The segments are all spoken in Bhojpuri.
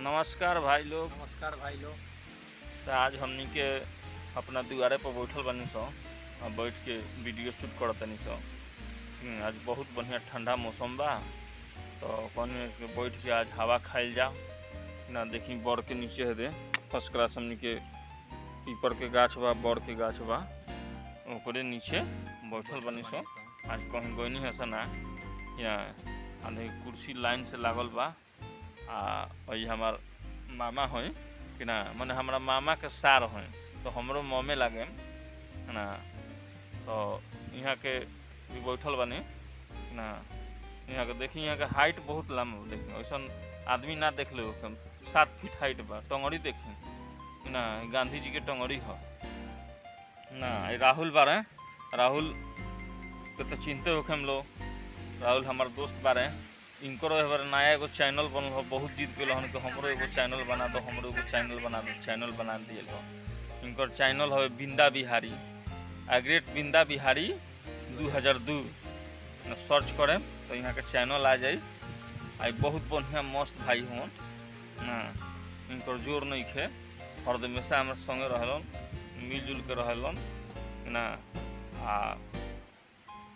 नमस्कार भाई लोग। नमस्कार भाई लोग। तो आज हमनी के अपना दुआरे पर बैठल बनी सो और बैठ के वीडियो शूट करतनी सो। आज बहुत बढ़िया ठंडा मौसम बा तो कौन बैठ के आज हवा खाइल जाओ ना। देखी बड़ के नीचे है दे फर्स्ट क्लास हमनी के पीपर के गाछ बा, बड़ के गाछ बा, ओकरे नीचे बैठल बनी सो। आज कहीं गई नहीं है ना, यहाँ कुर्सी लाइन से लागल बा। वही हमार मामा हो कि ना, मैंने हमारा मामा के सार हो तो हमरो ममे लगे ना। तो यहाँ के भी बैठल बनी ना। यहाँ के देखी, यहाँ के हाइट बहुत लंबा, देखी वैसा आदमी ना देख ले 7 फीट हाइट बा। टंगड़ी देखी ना, गांधी जी के टंगड़ी हो ना। राहुल बारे, राहुल के तो चिंते होके हम लोग। राहुल हमारे दोस्त बारे, इनको नया एगो चैनल बनल हो, बहुत जीत गए हन कि हमरो एगो चैनल बना दो, हमरो एगो चैनल बना दो। चैनल बना दिए हो। इनकर चैनल है बिंदा बिहारी, ग्रेट बिंदा बिहारी 2002 सर्च करें तो यहाँ के चैनल आ जाए। आई बहुत बढ़िया मस्त भाई हन ना। इनकर जोर नहीं खे, हर हमेशा हमारे संगे रहलन, मिलजुल के रहलन ना।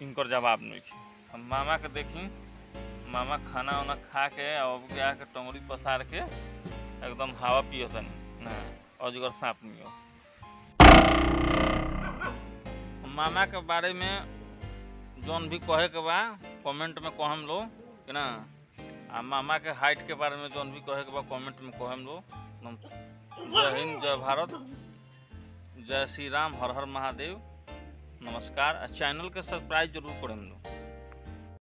इनकर जवाब नहीं खे। हम मामा के देखी, मामा खाना वाना खा के अब के आके टंगड़ी पसार के एकदम हवा पियो तनी ना, अजगर सांप नहीं हो। मामा के बारे में जौन भी कहे के बा कमेंट में कहम लो कि ना। मामा के हाइट के बारे में जौन भी कहे के बा कमेंट में कहम लो। जय हिंद, जय भारत, जय श्री राम, हर हर महादेव, नमस्कार। चैनल के सब्सक्राइब जरूर करें लो।